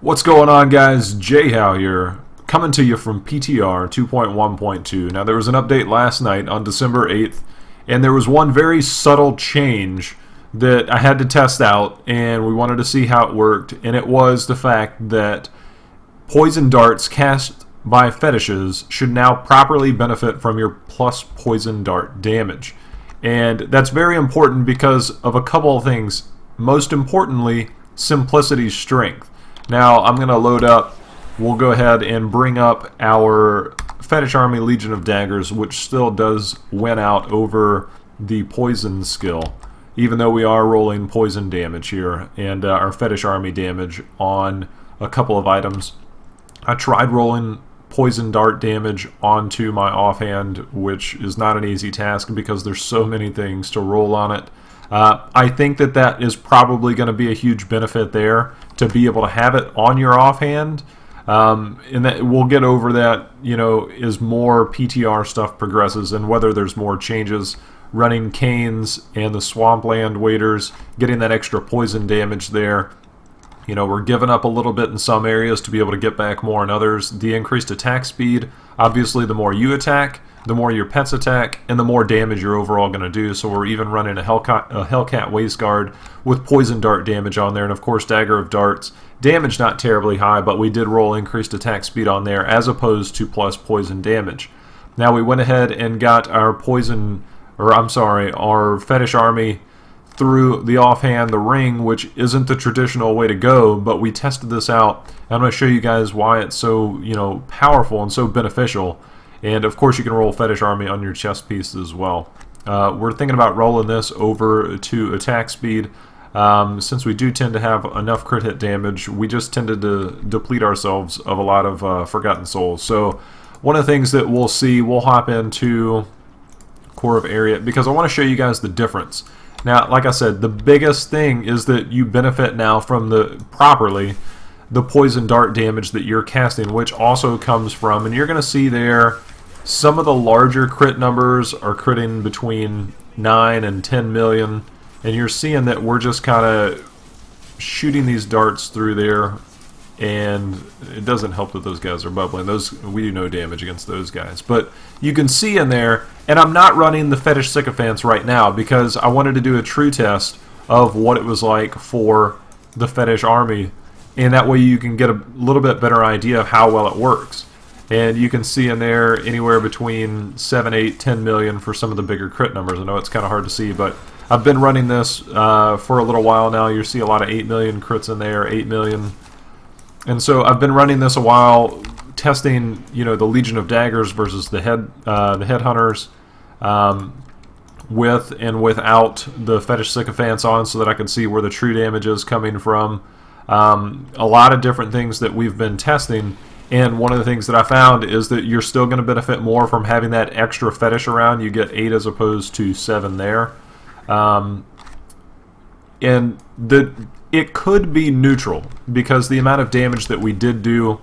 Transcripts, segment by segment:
What's going on, guys? J-How here, coming to you from PTR 2.1.2. Now, there was an update last night on December 8th, and there was one very subtle change that I had to test out, and we wanted to see how it worked, and it was the fact that poison darts cast by fetishes should now properly benefit from your plus poison dart damage. And that's very important because of a couple of things. Most importantly, simplicity's strength. Now, I'm going to load up, we'll go ahead and bring up our Fetish Army Legion of Daggers, which still does win out over the poison skill, even though we are rolling poison damage here, and our Fetish Army damage on a couple of items. I tried rolling poison dart damage onto my offhand, which is not an easy task because there's so many things to roll on it. I think that is probably going to be a huge benefit there, to be able to have it on your offhand. And that we'll get over that, you know, as more PTR stuff progresses and whether there's more changes. Running Canes and the Swampland Waders, getting that extra poison damage there. You know, we're giving up a little bit in some areas to be able to get back more in others. The increased attack speed, obviously the more you attack, the more your pets attack, and the more damage you're overall going to do. So we're even running a Hellcat Waistguard with poison dart damage on there, and of course Dagger of Darts. Damage not terribly high, but we did roll increased attack speed on there as opposed to plus poison damage. Now we went ahead and got our our Fetish Army through the offhand, the ring, which isn't the traditional way to go, but we tested this out. I'm going to show you guys why it's so, you know, powerful and so beneficial. And of course you can roll Fetish Army on your chest piece as well. We're thinking about rolling this over to attack speed. Since we do tend to have enough crit hit damage, we just tended to deplete ourselves of a lot of Forgotten Souls. So one of the things that we'll see, we'll hop into Core of Area, because I want to show you guys the difference. Now, like I said, the biggest thing is that you benefit now from the poison dart damage that you're casting, which also comes from, and you're going to see there, some of the larger crit numbers are critting between 9 and 10 million, and you're seeing that we're just kind of shooting these darts through there, and it doesn't help that those guys are bubbling. We do no damage against those guys. But you can see in there, and I'm not running the Fetish Sycophants right now because I wanted to do a true test of what it was like for the Fetish Army, and that way you can get a little bit better idea of how well it works. And you can see in there anywhere between 7, 8, 10 million for some of the bigger crit numbers. I know it's kind of hard to see, but I've been running this for a little while now. You see a lot of 8 million crits in there, 8 million. And so I've been running this a while, testing, you know, the Legion of Daggers versus the Headhunters, with and without the Fetish Sycophants on, so that I can see where the true damage is coming from. A lot of different things that we've been testing, and one of the things that I found is that you're still going to benefit more from having that extra fetish around. You get 8 as opposed to 7 there. And it could be neutral, because the amount of damage that we did do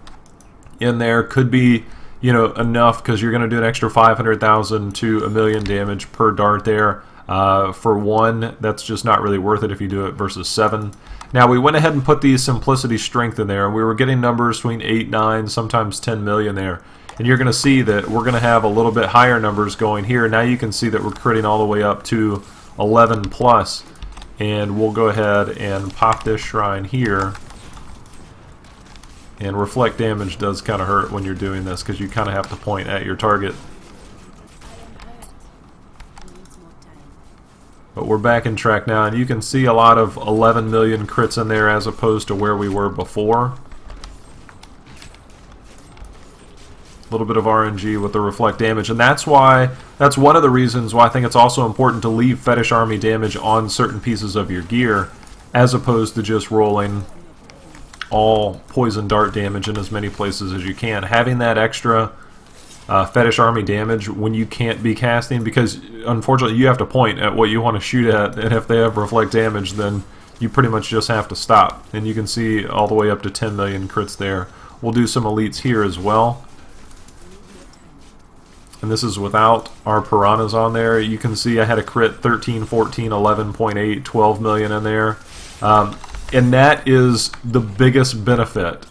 in there could be, you know, enough, because you're going to do an extra 500,000 to 1 million damage per dart there. For 1, that's just not really worth it if you do it versus 7. Now, we went ahead and put the Simplicity Strength in there, and we were getting numbers between 8, 9, sometimes 10 million there. And you're going to see that we're going to have a little bit higher numbers going here. Now you can see that we're critting all the way up to 11 plus. And we'll go ahead and pop this shrine here. And reflect damage does kind of hurt when you're doing this, because you kind of have to point at your target. But we're back in track now, and you can see a lot of 11 million crits in there as opposed to where we were before. A little bit of RNG with the reflect damage, and that's one of the reasons why I think it's also important to leave Fetish Army damage on certain pieces of your gear, as opposed to just rolling all poison dart damage in as many places as you can. Having that extra Fetish Army damage when you can't be casting, because unfortunately you have to point at what you want to shoot at, and if they have reflect damage, then you pretty much just have to stop. And you can see all the way up to 10 million crits there. We'll do some elites here as well. And this is without our piranhas on there. You can see I had a crit 13, 14, 11.8, 12 million in there. And that is the biggest benefit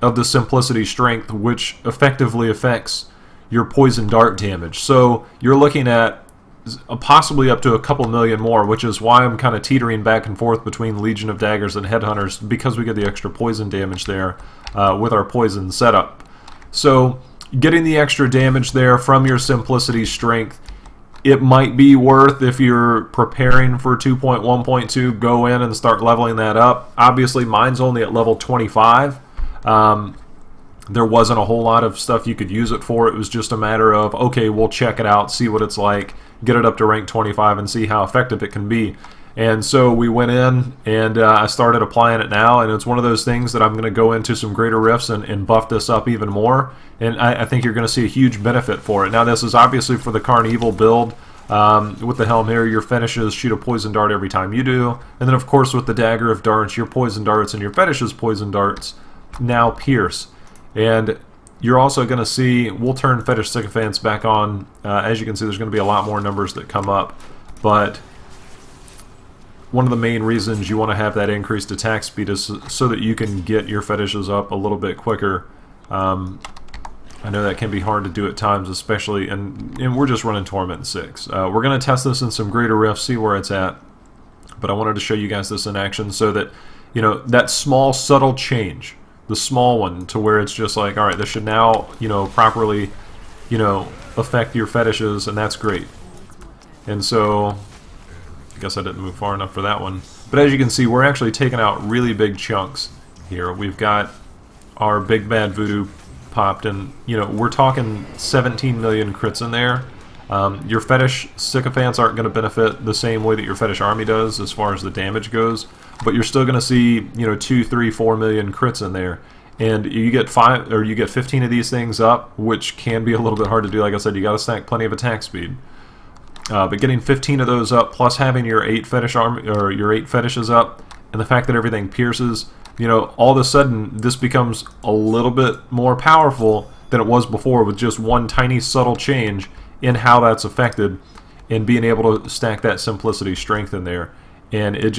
of the Simplicity Strength, which effectively affects your poison dart damage. So you're looking at possibly up to a couple million more, which is why I'm kind of teetering back and forth between Legion of Daggers and Headhunters, because we get the extra poison damage there with our poison setup. So getting the extra damage there from your Simplicity Strength, it might be worth, if you're preparing for 2.1.2, go in and start leveling that up. Obviously, mine's only at level 25. There wasn't a whole lot of stuff you could use it for. It was just a matter of, okay, we'll check it out, see what it's like, get it up to rank 25, and see how effective it can be. And so we went in, and I started applying it now, and it's one of those things that I'm going to go into some greater rifts and buff this up even more, and I think you're going to see a huge benefit for it. Now, this is obviously for the Carnevil build. With the helm here, your finishes shoot a poison dart every time you do, and then of course with the Dagger of Darts, your poison darts and your fetishes poison darts now pierce. And you're also going to see, we'll turn Fetish Sycophants back on. As you can see, there's going to be a lot more numbers that come up, but one of the main reasons you want to have that increased attack speed is so that you can get your fetishes up a little bit quicker. I know that can be hard to do at times, especially, and we're just running Torment 6. We're going to test this in some greater rifts, see where it's at, but I wanted to show you guys this in action so that, you know, that small subtle change, the small one, to where it's just like, all right, this should now, you know, properly, you know, affect your fetishes, and that's great. And so, I guess I didn't move far enough for that one. But as you can see, we're actually taking out really big chunks here. We've got our big bad voodoo popped, and you know, we're talking 17 million crits in there. Your Fetish Sycophants aren't going to benefit the same way that your Fetish Army does as far as the damage goes, but you're still going to see, you know, 2, 3, 4 million crits in there, and you get 15 of these things up, which can be a little bit hard to do. Like I said, you got to stack plenty of attack speed, but getting 15 of those up, plus having your 8 Fetish Army or your 8 fetishes up, and the fact that everything pierces, you know, all of a sudden this becomes a little bit more powerful than it was before, with just one tiny subtle change in how that's affected, and being able to stack that Simplicity Strength in there. And it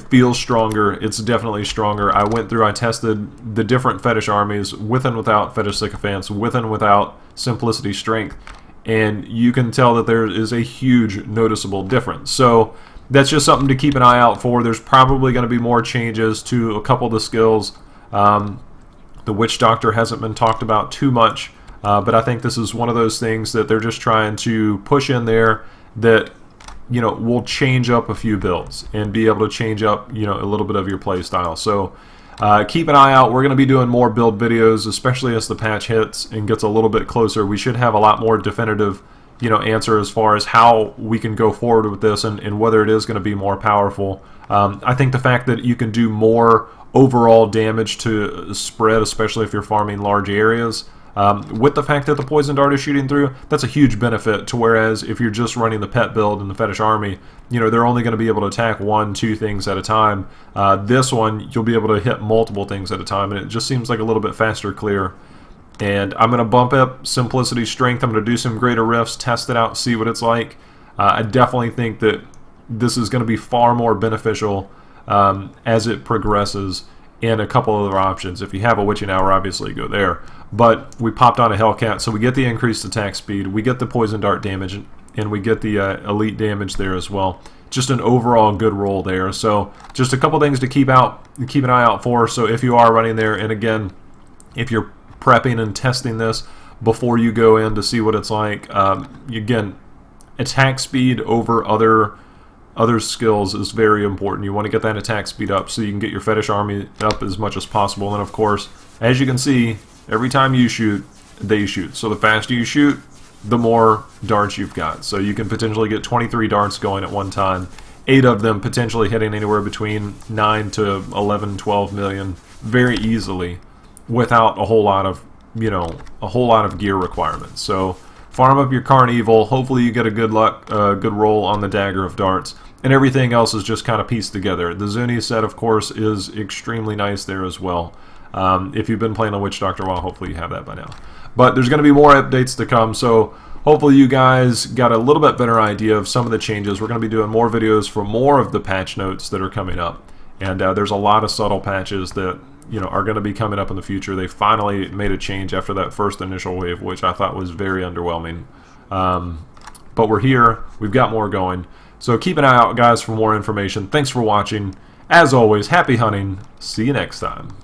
feels stronger. It's definitely stronger. I tested the different Fetish armies with and without Fetish Sycophants, with and without Simplicity Strength, and you can tell that there is a huge noticeable difference. So that's just something to keep an eye out for. There's probably going to be more changes to a couple of the skills. The Witch Doctor hasn't been talked about too much, but I think this is one of those things that they're just trying to push in there that, you know, will change up a few builds and be able to change up, you know, a little bit of your play style. So keep an eye out. We're going to be doing more build videos, especially as the patch hits and gets a little bit closer. We should have a lot more definitive, you know, answer as far as how we can go forward with this, and whether it is going to be more powerful. I think the fact that you can do more overall damage to spread, especially if you're farming large areas, with the fact that the poison dart is shooting through, that's a huge benefit. To whereas if you're just running the pet build in the Fetish Army, you know, they're only going to be able to attack 1, 2 things at a time. This one, you'll be able to hit multiple things at a time, and it just seems like a little bit faster clear. And I'm going to bump up Simplicity Strength. I'm going to do some greater rifts, test it out, see what it's like. I definitely think that this is going to be far more beneficial as it progresses, and a couple other options. If you have a Witching Hour, obviously go there. But we popped on a Hellcat, so we get the increased attack speed, we get the poison dart damage, and we get the elite damage there as well. Just an overall good roll there. So just a couple things to keep an eye out for. So if you are running there, and again, if you're prepping and testing this before you go in to see what it's like, again, attack speed over other skills is very important. You want to get that attack speed up so you can get your Fetish Army up as much as possible. And of course, as you can see, every time you shoot, they shoot. So the faster you shoot, the more darts you've got. So you can potentially get 23 darts going at one time, 8 of them potentially hitting anywhere between 9 to 11, 12 million very easily, without a whole lot of, you know, gear requirements. So farm up your Carnevil. Hopefully you get a good roll on the Dagger of Darts, and everything else is just kind of pieced together. The Zuni set, of course, is extremely nice there as well. If you've been playing on Witch Doctor, well, hopefully you have that by now. But there's going to be more updates to come, so hopefully you guys got a little bit better idea of some of the changes. We're going to be doing more videos for more of the patch notes that are coming up. And there's a lot of subtle patches that are going to be coming up in the future. They finally made a change after that first initial wave, which I thought was very underwhelming. But we're here. We've got more going. So keep an eye out, guys, for more information. Thanks for watching. As always, happy hunting. See you next time.